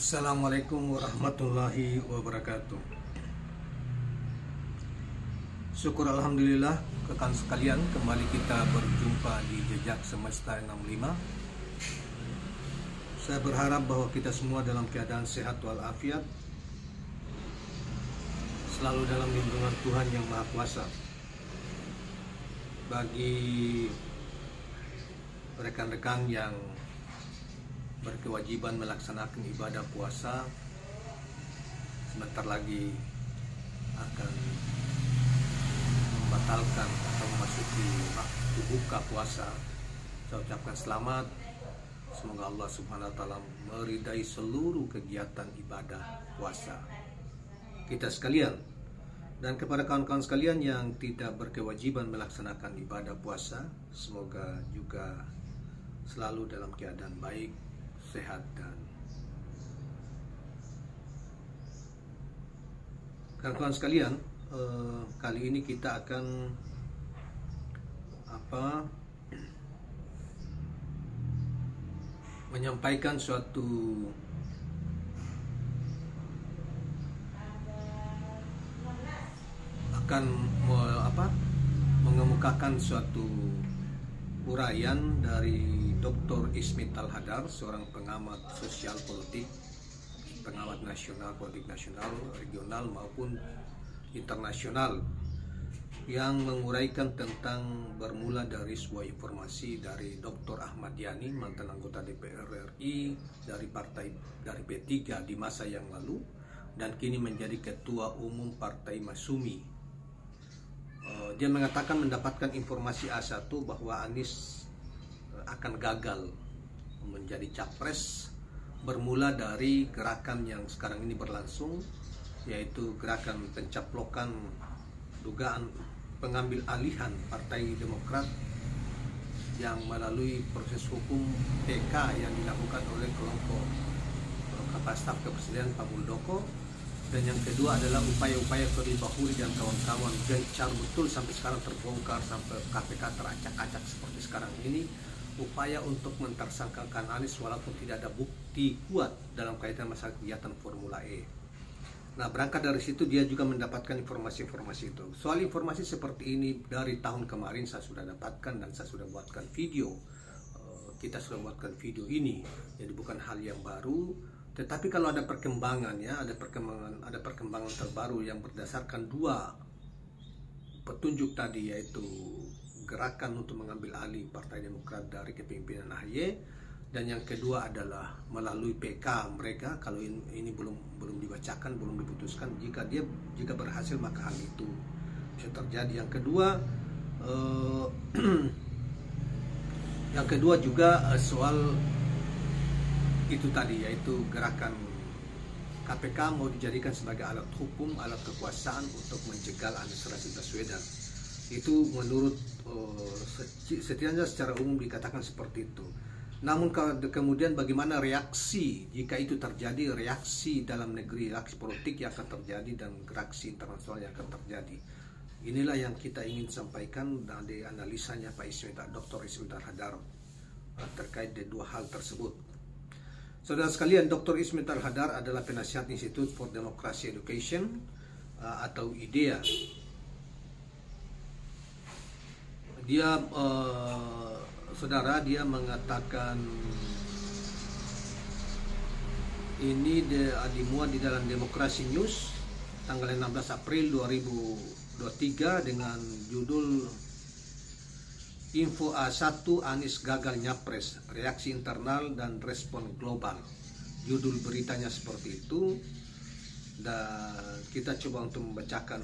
Assalamualaikum warahmatullahi wabarakatuh. Syukur alhamdulillah rekan sekalian, kembali kita berjumpa di Jejak Semesta 65. Saya berharap bahwa kita semua dalam keadaan sehat walafiat, selalu dalam lindungan Tuhan yang Maha Kuasa. Bagi rekan-rekan yang berkewajiban melaksanakan ibadah puasa, sebentar lagi akan membatalkan atau memasuki waktu buka puasa. Saya ucapkan selamat. Semoga Allah Subhanahu wa taala meridai seluruh kegiatan ibadah puasa kita sekalian. Dan kepada kawan-kawan sekalian yang tidak berkewajiban melaksanakan ibadah puasa, semoga juga selalu dalam keadaan baik, sehat, dan kawan-kawan sekalian, kali ini kita akan menyampaikan suatu mengemukakan suatu uraian dari Dr. Ismit Al-Hadar, seorang pengamat sosial politik, pengamat nasional, politik nasional, regional maupun internasional, yang menguraikan tentang bermula dari sebuah informasi dari Dr. Ahmad Yani, mantan anggota DPR RI dari P3 di masa yang lalu dan kini menjadi ketua umum Partai Masyumi. Dia mengatakan mendapatkan informasi A1 bahwa Anies akan gagal menjadi capres bermula dari gerakan yang sekarang ini berlangsung, yaitu gerakan pencaplokan dugaan pengambil alihan Partai Demokrat yang melalui proses hukum PK yang dilakukan oleh kelompok Kepala Staf Kepresidenan Pak Muldoko. Dan yang kedua adalah upaya-upaya Firly Bahuri dan kawan-kawan gencar betul sampai sekarang terbongkar, sampai KPK teracak-acak seperti sekarang ini, upaya untuk mentersangkakan Anies walaupun tidak ada bukti kuat dalam kaitan masalah kegiatan Formula E. Nah, berangkat dari situ dia juga mendapatkan informasi-informasi itu. Soal informasi seperti ini dari tahun kemarin saya sudah dapatkan dan saya sudah buatkan video. Kita sudah buatkan video ini, jadi bukan hal yang baru. Tetapi kalau ada perkembangan, ada perkembangan terbaru yang berdasarkan dua petunjuk tadi, yaitu gerakan untuk mengambil alih Partai Demokrat dari kepemimpinan AHY, dan yang kedua adalah melalui PK mereka. Kalau ini belum dibacakan, belum diputuskan, jika berhasil maka hal itu bisa terjadi. Yang kedua juga soal itu tadi, yaitu gerakan KPK mau dijadikan sebagai alat hukum, alat kekuasaan untuk menjegal Anies Rashid Baswedan. Itu menurut setidaknya secara umum dikatakan seperti itu. Namun kemudian bagaimana reaksi jika itu terjadi, reaksi dalam negeri, reaksi politik yang akan terjadi dan reaksi internasional yang akan terjadi. Inilah yang kita ingin sampaikan dari analisanya Pak Dr. Ismit Al-Hadar terkait dengan dua hal tersebut. Saudara sekalian, Dr. Ismit Al-Hadar adalah penasihat Institute for Democracy Education atau IDEA. Dia dia mengatakan ini dimuat di dalam Demokrasi News tanggal 16 April 2023 dengan judul Info A1 Anies gagal nyapres, reaksi internal dan respon global. Judul beritanya seperti itu, dan kita coba untuk membacakan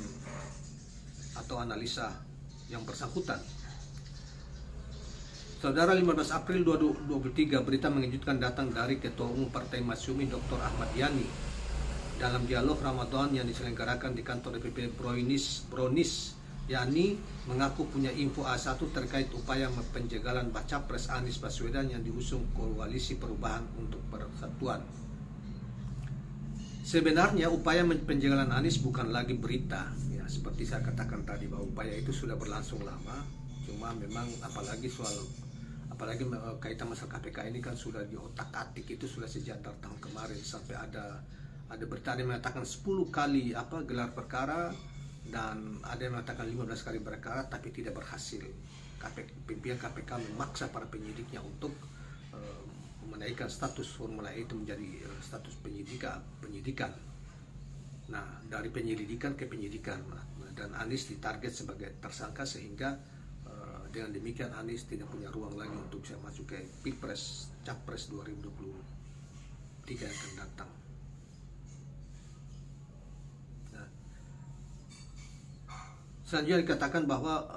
atau analisa yang bersangkutan. Saudara, 15 April 2023, berita mengejutkan datang dari Ketua Umum Partai Masyumi Dr. Ahmad Yani. Dalam dialog Ramadan yang diselenggarakan di kantor DPP Bronis, Yani mengaku punya info A1 terkait upaya penjagalan baca pres Anies Baswedan yang diusung Koalisi Perubahan untuk Persatuan. Sebenarnya upaya penjagalan Anies bukan lagi berita, ya, seperti saya katakan tadi bahwa upaya itu sudah berlangsung lama. Cuma memang apalagi soal apalagi kaitan masalah KPK ini kan sudah diotak-atik itu sudah sejak tahun kemarin, sampai ada berita yang mengatakan 10 kali gelar perkara dan ada yang mengatakan 15 kali perkara tapi tidak berhasil. Pimpinan KPK memaksa para penyidiknya untuk menaikkan status Formula E itu menjadi status penyidikan. Nah, dari penyelidikan ke penyidikan, dan Anies ditarget sebagai tersangka, sehingga dengan demikian Anies tidak punya ruang lagi untuk bisa masuk ke Pilpres Capres 2023 yang akan datang. Nah, selanjutnya dikatakan bahwa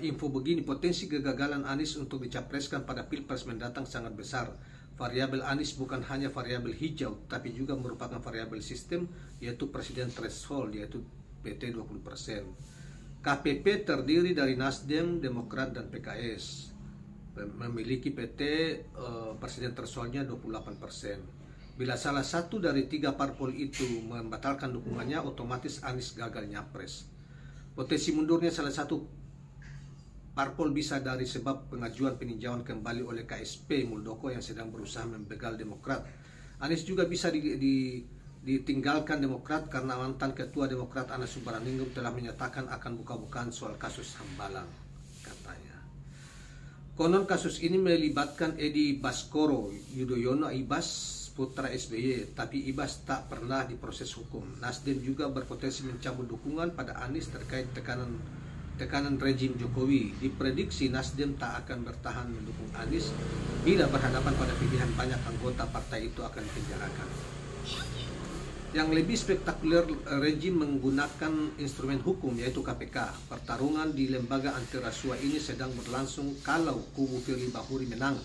info begini, potensi kegagalan Anies untuk dicapreskan pada Pilpres mendatang sangat besar. Variabel Anies bukan hanya variabel hijau, tapi juga merupakan variabel sistem, yaitu presiden threshold, yaitu PT 20%. KPP terdiri dari Nasdem, Demokrat, dan PKS. Memiliki PT presiden thresholdnya 28%. Bila salah satu dari 3 parpol itu membatalkan dukungannya, otomatis Anies gagal nyapres. Potensi mundurnya salah satu parpol bisa dari sebab pengajuan peninjauan kembali oleh KSP Muldoko yang sedang berusaha membegal Demokrat. Anies juga bisa ditinggalkan Demokrat karena mantan Ketua Demokrat Anas Subaraninggum telah menyatakan akan buka-bukaan soal kasus Hambalang, katanya. Konon kasus ini melibatkan Edi Baskoro Yudhoyono Ibas, putra SBY, tapi Ibas tak pernah diproses hukum. Nasdem juga berpotensi mencabut dukungan pada Anies terkait tekanan rejim Jokowi. Diprediksi Nasdem tak akan bertahan mendukung Anies bila berhadapan pada pilihan banyak anggota partai itu akan dipenjarakan. Yang lebih spektakuler, rejim menggunakan instrumen hukum yaitu KPK. Pertarungan di lembaga anti rasuah ini sedang berlangsung. Kalau kubu Firly Bahuri menang,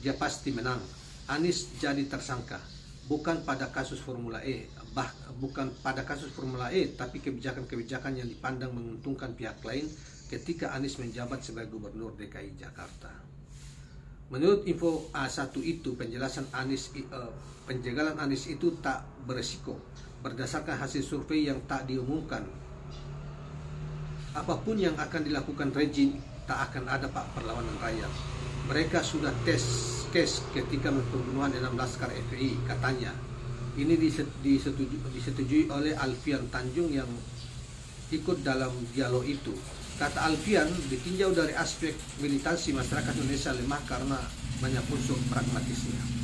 dia pasti menang. Anies jadi tersangka, bukan pada kasus Formula E, tapi kebijakan-kebijakan yang dipandang menguntungkan pihak lain ketika Anies menjabat sebagai Gubernur DKI Jakarta. Menurut info A1 itu, penjagalan Anies itu tak beresiko berdasarkan hasil survei yang tak diumumkan. Apapun yang akan dilakukan rejim, tak akan ada perlawanan rakyat. Mereka sudah tes case ketika pembunuhan 6 laskar FPI, katanya. Ini disetujui oleh Alfian Tanjung yang ikut dalam dialog itu. Kata Alfian, ditinjau dari aspek militansi, masyarakat Indonesia lemah karena banyak unsur pragmatisnya.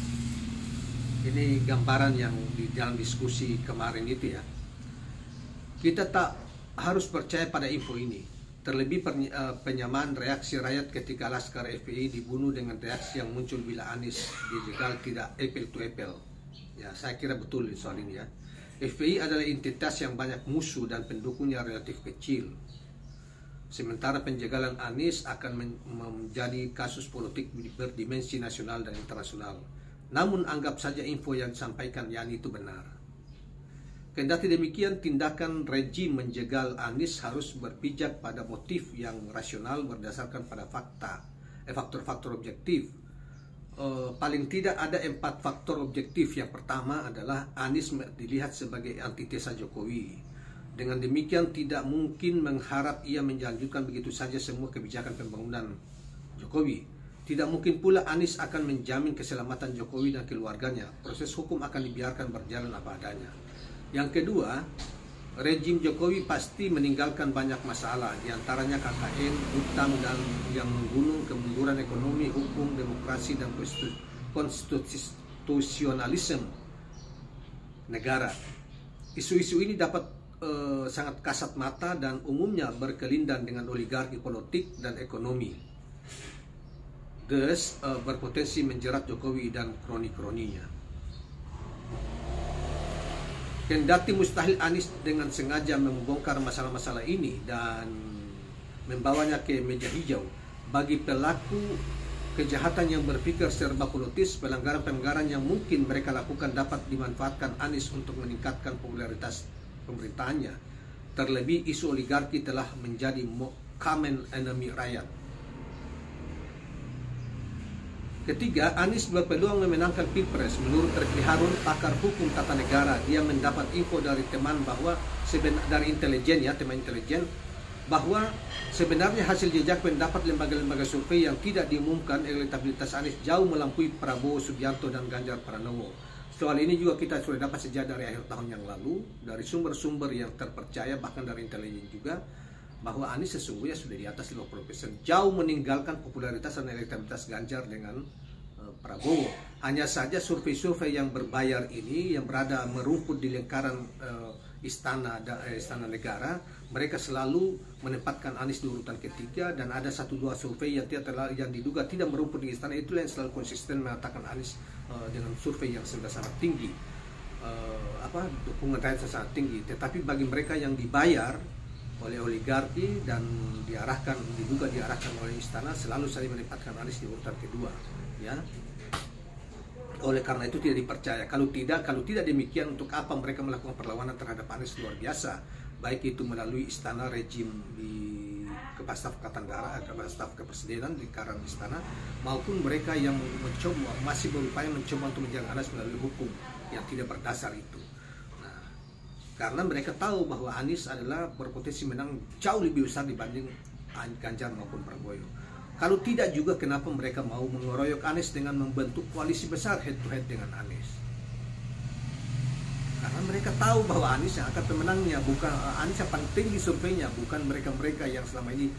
Ini gambaran yang di dalam diskusi kemarin itu ya. Kita tak harus percaya pada info ini. Terlebih penyamaan reaksi rakyat ketika laskar FPI dibunuh dengan reaksi yang muncul bila Anies dijegal tidak apple to apple. Ya, saya kira betul soal ini ya. FPI adalah entitas yang banyak musuh dan pendukungnya relatif kecil. Sementara penjagalan Anies akan menjadi kasus politik berdimensi nasional dan internasional. Namun anggap saja info yang disampaikan Yani itu benar. Kendati demikian, tindakan rejim menjegal Anies harus berpijak pada motif yang rasional berdasarkan pada faktor-faktor objektif. Paling tidak ada 4 faktor objektif. Yang pertama adalah Anies dilihat sebagai antitesa Jokowi. Dengan demikian tidak mungkin mengharap ia menjalankan begitu saja semua kebijakan pembangunan Jokowi. Tidak mungkin pula Anies akan menjamin keselamatan Jokowi dan keluarganya. Proses hukum akan dibiarkan berjalan apa adanya. Yang kedua, rejim Jokowi pasti meninggalkan banyak masalah, diantaranya KKN, hutang dan yang menggunung, kemunduran ekonomi, hukum, demokrasi, dan konstitusionalisme negara. Isu-isu ini dapat sangat kasat mata dan umumnya berkelindan dengan oligarki politik dan ekonomi. Thus, berpotensi menjerat Jokowi dan kroni-kroninya. Kendati mustahil Anies dengan sengaja membongkar masalah-masalah ini dan membawanya ke meja hijau, bagi pelaku kejahatan yang berpikir serba politis, pelanggaran-pelanggaran yang mungkin mereka lakukan dapat dimanfaatkan Anies untuk meningkatkan popularitas pemerintahannya. Terlebih isu oligarki telah menjadi common enemy rakyat. Ketiga, Anies berpeluang memenangkan Pilpres. Menurut Refli Harun, pakar hukum tata negara, dia mendapat info dari teman bahwa dari intelijen ya, teman intelijen bahwa sebenarnya hasil jejak pendapat lembaga-lembaga survei yang tidak diumumkan elektabilitas Anies jauh melampaui Prabowo Subianto dan Ganjar Pranowo. Soal ini juga kita sudah dapat sejak dari akhir tahun yang lalu dari sumber-sumber yang terpercaya, bahkan dari intelijen juga, bahwa Anies sesungguhnya sudah di atas 50%, jauh meninggalkan popularitas dan elektabilitas Ganjar dengan Prabowo. Hanya saja survei-survei yang berbayar ini yang berada merumput di lingkaran istana negara, mereka selalu menempatkan Anies di urutan ketiga, dan ada 1-2 survei yang diduga tidak merumput di istana, itulah yang selalu konsisten mengatakan Anies dengan survei yang sudah sangat tinggi, dukungan rakyat sangat tinggi. Tetapi bagi mereka yang dibayar oleh oligarki dan diduga diarahkan oleh istana, selalu saling menempatkan Anies di urutan kedua, ya. Oleh karena itu tidak dipercaya. Kalau tidak demikian, untuk apa mereka melakukan perlawanan terhadap Anies luar biasa, baik itu melalui istana rejim di Staf Kepresidenan di lingkaran istana, maupun mereka yang masih berupaya mencoba untuk menjaga Anies melalui hukum yang tidak berdasar itu. Nah, karena mereka tahu bahwa Anies adalah berpotensi menang jauh lebih besar dibanding Ganjar maupun Prabowo. Kalau tidak juga, kenapa mereka mau mengeroyok Anies dengan membentuk koalisi besar head to head dengan Anies? Karena mereka tahu bahwa Anies yang akan pemenangnya, bukan Anies yang paling tinggi surveinya, bukan mereka-mereka yang selama ini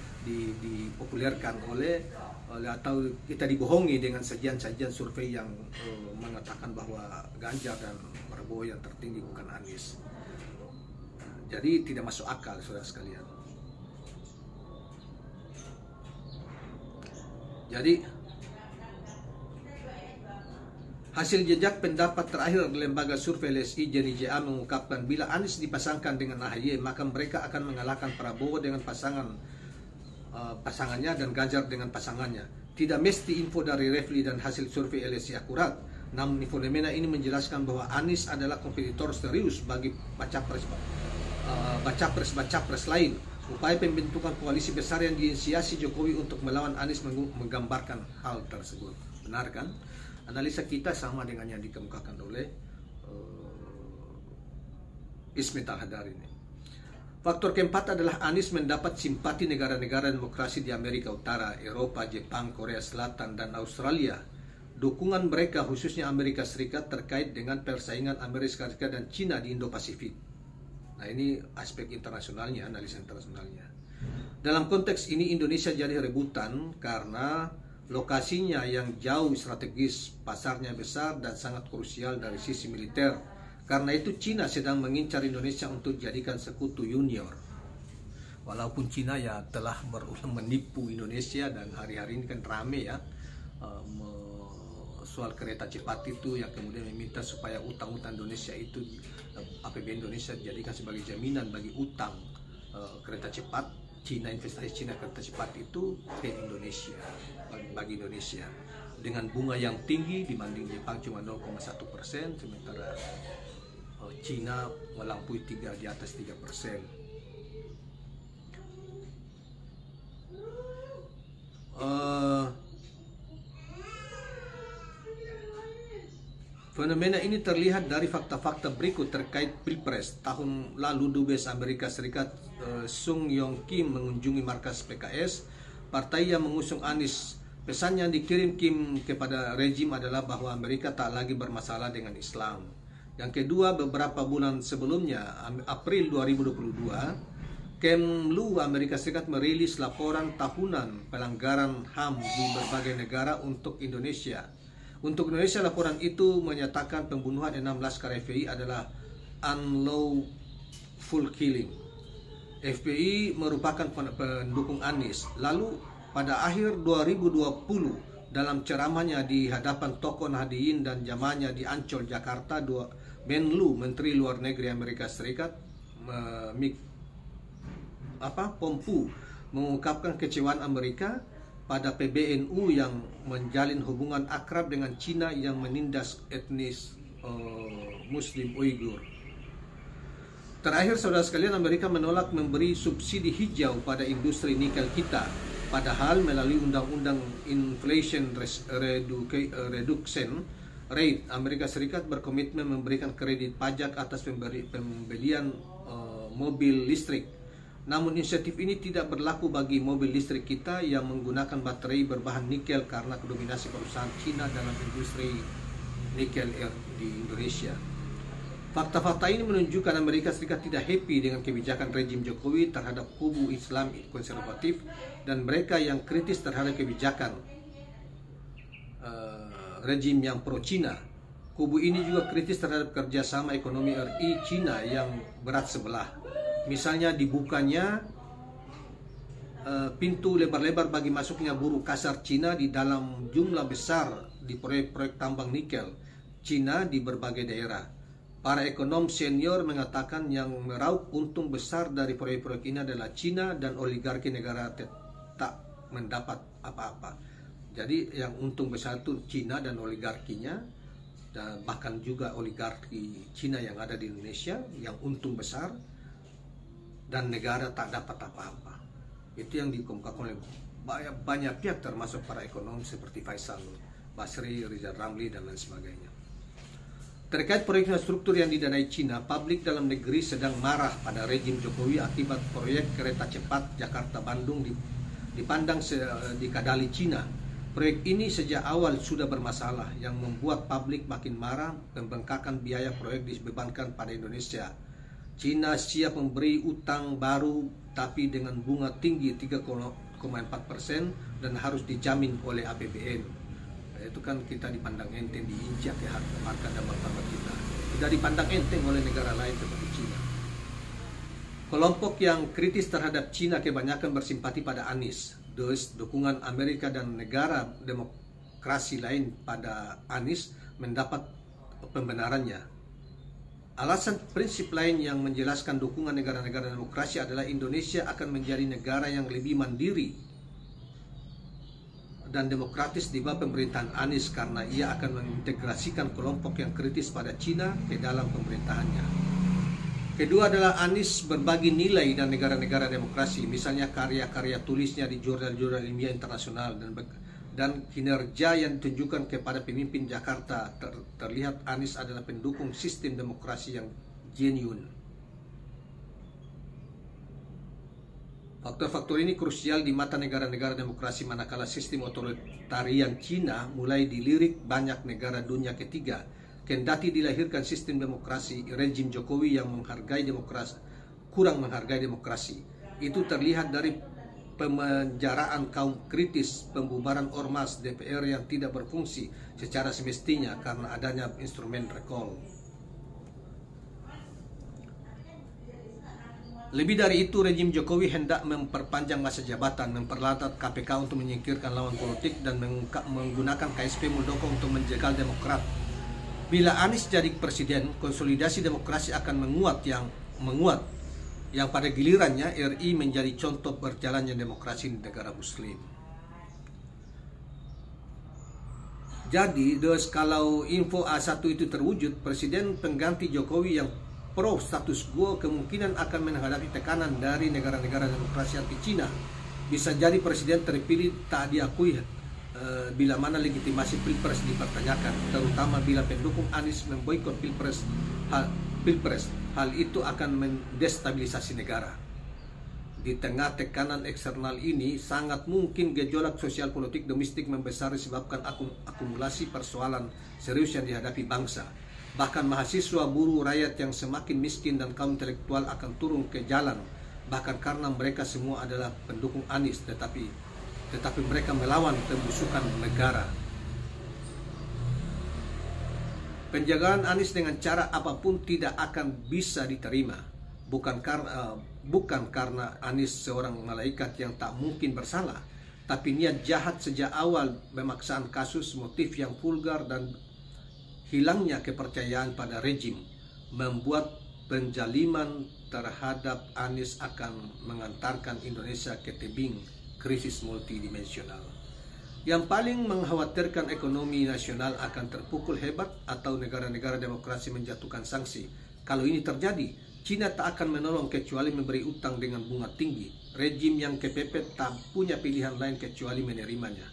dipopulerkan oleh atau kita dibohongi dengan sajian-sajian survei yang mengatakan bahwa Ganjar dan Prabowo yang tertinggi, bukan Anies. Jadi tidak masuk akal, saudara sekalian. Jadi hasil jejak pendapat terakhir lembaga survei LSI Jenny JA mengungkapkan bila Anies dipasangkan dengan AHY, maka mereka akan mengalahkan Prabowo dengan pasangannya dan Ganjar dengan pasangannya. Tidak mesti info dari Refli dan hasil survei LSI akurat, namun fenomena ini menjelaskan bahwa Anies adalah kompetitor serius bagi baca-pres lain. Upaya pembentukan koalisi besar yang diinisiasi Jokowi untuk melawan Anies menggambarkan hal tersebut. Benar kan? Analisa kita sama dengan yang dikemukakan oleh Ismital Hadar ini. Faktor keempat adalah Anies mendapat simpati negara-negara demokrasi di Amerika Utara, Eropa, Jepang, Korea Selatan, dan Australia. Dukungan mereka, khususnya Amerika Serikat, terkait dengan persaingan Amerika Serikat dan Cina di Indo-Pasifik. Nah, ini aspek internasionalnya, analisa internasionalnya. Dalam konteks ini Indonesia jadi rebutan karena lokasinya yang jauh strategis, pasarnya besar dan sangat krusial dari sisi militer. Karena itu Cina sedang mengincar Indonesia untuk dijadikan sekutu junior. Walaupun Cina ya telah menipu Indonesia, dan hari-hari ini kan rame ya soal kereta cepat itu, yang kemudian meminta supaya utang-utang Indonesia itu, APBN Indonesia dijadikan sebagai jaminan bagi utang kereta cepat Cina, investasi Cina kereta cepat itu ke Indonesia, bagi Indonesia, dengan bunga yang tinggi dibanding Jepang cuma 0,1%, sementara Cina melampaui di atas 3%. Fenomena ini terlihat dari fakta-fakta berikut terkait Pilpres. Tahun lalu Dubes Amerika Serikat Sung Yong Kim mengunjungi markas PKS, partai yang mengusung Anies. Pesan yang dikirim Kim kepada rejim adalah bahwa Amerika tak lagi bermasalah dengan Islam. Yang kedua, beberapa bulan sebelumnya, April 2022, Kemlu Amerika Serikat merilis laporan tahunan pelanggaran HAM di berbagai negara untuk Indonesia. Untuk Indonesia, laporan itu menyatakan pembunuhan 6 laskar FPI adalah unlawful killing. FPI merupakan pendukung Anies. Lalu pada akhir 2020, dalam ceramahnya di hadapan tokoh Nahdliyin dan jamaahnya di Ancol, Jakarta, Menlu, Menteri Luar Negeri Amerika Serikat, Pompu, mengungkapkan kecewaan Amerika pada PBNU yang menjalin hubungan akrab dengan Cina yang menindas etnis Muslim Uighur. Terakhir, saudara sekalian, Amerika menolak memberi subsidi hijau pada industri nikel kita, padahal melalui Undang-Undang Inflation Reduction Rate, Amerika Serikat berkomitmen memberikan kredit pajak atas pembelian mobil listrik. Namun insentif ini tidak berlaku bagi mobil listrik kita yang menggunakan baterai berbahan nikel karena dominasi perusahaan Cina dalam industri nikel di Indonesia. Fakta-fakta ini menunjukkan Amerika Serikat tidak happy dengan kebijakan rejim Jokowi terhadap kubu Islam konservatif dan mereka yang kritis terhadap kebijakan rejim yang pro-Cina. Kubu ini juga kritis terhadap kerjasama ekonomi RI Cina yang berat sebelah. Misalnya dibukanya pintu lebar-lebar bagi masuknya buruh kasar Cina di dalam jumlah besar di proyek-proyek tambang nikel Cina di berbagai daerah. Para ekonom senior mengatakan yang meraup untung besar dari proyek-proyek ini adalah Cina dan oligarki negara tak mendapat apa-apa. Jadi yang untung besar itu Cina dan oligarkinya, dan bahkan juga oligarki Cina yang ada di Indonesia yang untung besar, dan negara tak dapat apa-apa. Itu yang dikemukakan oleh banyak pihak termasuk para ekonom seperti Faisal Basri, Rizal Ramli dan lain sebagainya. Terkait proyek infrastruktur yang didanai Cina, publik dalam negeri sedang marah pada rejim Jokowi akibat proyek kereta cepat Jakarta-Bandung dipandang dikadali Cina. Proyek ini sejak awal sudah bermasalah yang membuat publik makin marah. Pembengkakan biaya proyek dibebankan pada Indonesia. Cina siap memberi utang baru tapi dengan bunga tinggi 3,4% dan harus dijamin oleh APBN. Itu kan kita dipandang enteng, diinjak ya harga dan martabat kita. Tidak dipandang enteng oleh negara lain seperti Cina. Kelompok yang kritis terhadap Cina kebanyakan bersimpati pada Anies. Dukungan Amerika dan negara demokrasi lain pada Anies mendapat pembenarannya. Alasan prinsip lain yang menjelaskan dukungan negara-negara demokrasi adalah Indonesia akan menjadi negara yang lebih mandiri dan demokratis di bawah pemerintahan Anies karena ia akan mengintegrasikan kelompok yang kritis pada Cina ke dalam pemerintahannya. Kedua adalah Anies berbagi nilai dan negara-negara demokrasi, misalnya karya-karya tulisnya di jurnal-jurnal ilmiah internasional dan kinerja yang ditunjukkan kepada pemimpin Jakarta. Terlihat Anies adalah pendukung sistem demokrasi yang genuine. Faktor-faktor ini krusial di mata negara-negara demokrasi manakala sistem otoritarian Cina mulai dilirik banyak negara dunia ketiga. Kendati dilahirkan sistem demokrasi, rejim Jokowi yang kurang menghargai demokrasi. Itu terlihat dari pemenjaraan kaum kritis, pembubaran ormas DPR yang tidak berfungsi secara semestinya karena adanya instrumen recall. Lebih dari itu, rejim Jokowi hendak memperpanjang masa jabatan, memperlantat KPK untuk menyingkirkan lawan politik dan menggunakan KSP Muldoko untuk menjegal Demokrat. Bila Anies jadi presiden, konsolidasi demokrasi akan menguat yang pada gilirannya RI menjadi contoh berjalannya demokrasi di negara muslim. Jadi, kalau info A1 itu terwujud, presiden pengganti Jokowi yang pro status quo kemungkinan akan menghadapi tekanan dari negara-negara demokrasi anti Cina. Bisa jadi presiden terpilih tak diakui bila mana legitimasi Pilpres dipertanyakan, terutama bila pendukung Anies memboikot Pilpres. Hal itu akan mendestabilisasi negara. Di tengah tekanan eksternal ini, sangat mungkin gejolak sosial politik domestik membesar disebabkan akumulasi persoalan serius yang dihadapi bangsa. Bahkan mahasiswa, buruh, rakyat yang semakin miskin dan kaum intelektual akan turun ke jalan, bahkan karena mereka semua adalah pendukung Anies, tetapi mereka melawan pembusukan negara. Penjagaan Anies dengan cara apapun tidak akan bisa diterima, bukan karena Anies seorang malaikat yang tak mungkin bersalah, tapi niat jahat sejak awal, pemaksaan kasus, motif yang vulgar dan hilangnya kepercayaan pada rejim membuat penjaliman terhadap Anies akan mengantarkan Indonesia ke tebing krisis multidimensional. Yang paling mengkhawatirkan ekonomi nasional akan terpukul hebat atau negara-negara demokrasi menjatuhkan sanksi. Kalau ini terjadi, Cina tak akan menolong kecuali memberi utang dengan bunga tinggi. Rejim yang kepepet tak punya pilihan lain kecuali menerimanya.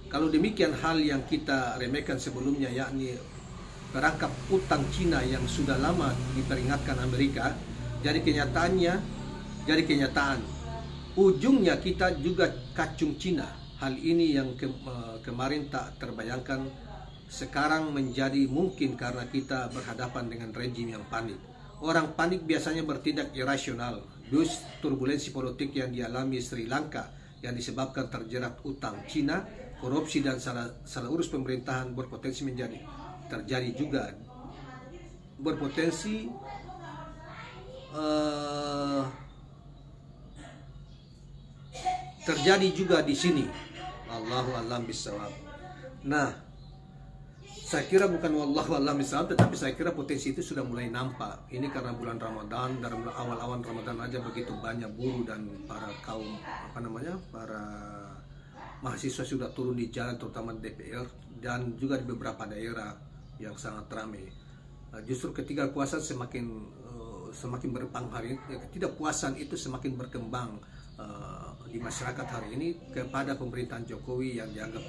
Kalau demikian, hal yang kita remehkan sebelumnya yakni perangkap utang Cina yang sudah lama diperingatkan Amerika. Jadi kenyataan ujungnya kita juga kacung Cina. Hal ini yang kemarin tak terbayangkan sekarang menjadi mungkin karena kita berhadapan dengan rejim yang panik. Orang panik biasanya bertindak irasional. Dus turbulensi politik yang dialami Sri Lanka yang disebabkan terjerat utang Cina, korupsi dan salah urus pemerintahan berpotensi terjadi juga di sini. Allahu a'lam bishawab. Nah, saya kira bukan wallahu a'lam bishawab, tetapi saya kira potensi itu sudah mulai nampak. Ini karena bulan Ramadan, dari awal-awal Ramadan aja begitu banyak buruh dan para para mahasiswa sudah turun di jalan, terutama DPR dan juga di beberapa daerah yang sangat ramai. Justru ketika puasa semakin berkembang hari ini, ketidakpuasan itu semakin berkembang di masyarakat hari ini kepada pemerintahan Jokowi yang dianggap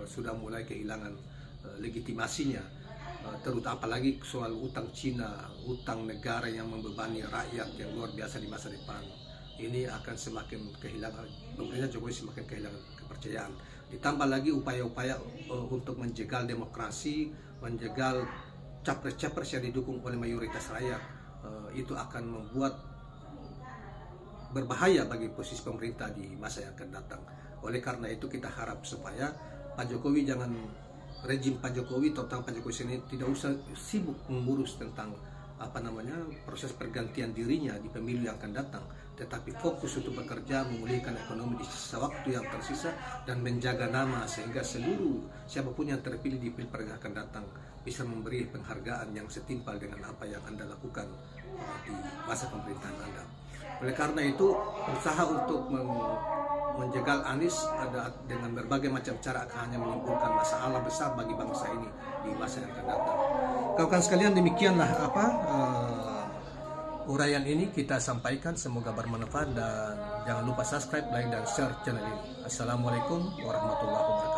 sudah mulai kehilangan legitimasinya, terutama apalagi soal utang Cina, utang negara yang membebani rakyat yang luar biasa di masa depan. Ini akan semakin kehilangan, pemerintah Jokowi semakin kehilangan kepercayaan. Ditambah lagi upaya-upaya untuk menjegal demokrasi, menjegal capres-capres yang didukung oleh mayoritas rakyat, itu akan membuat berbahaya bagi posisi pemerintah di masa yang akan datang. Oleh karena itu kita harap supaya rejim Pak Jokowi, terutama Pak Jokowi sendiri, tidak usah sibuk mengurus tentang proses pergantian dirinya di pemilu yang akan datang, tetapi fokus untuk bekerja memulihkan ekonomi di sisa waktu yang tersisa dan menjaga nama sehingga siapapun yang terpilih di pilpres yang akan datang bisa memberi penghargaan yang setimpal dengan apa yang Anda lakukan di masa pemerintahan Anda. Oleh karena itu, usaha untuk menjegal Anies dengan berbagai macam cara akan hanya menimbulkan masalah besar bagi bangsa ini di masa yang akan datang. Kawan-kawan sekalian, demikianlah uraian ini kita sampaikan, semoga bermanfaat dan jangan lupa subscribe, like dan share channel ini. Assalamualaikum warahmatullahi wabarakatuh.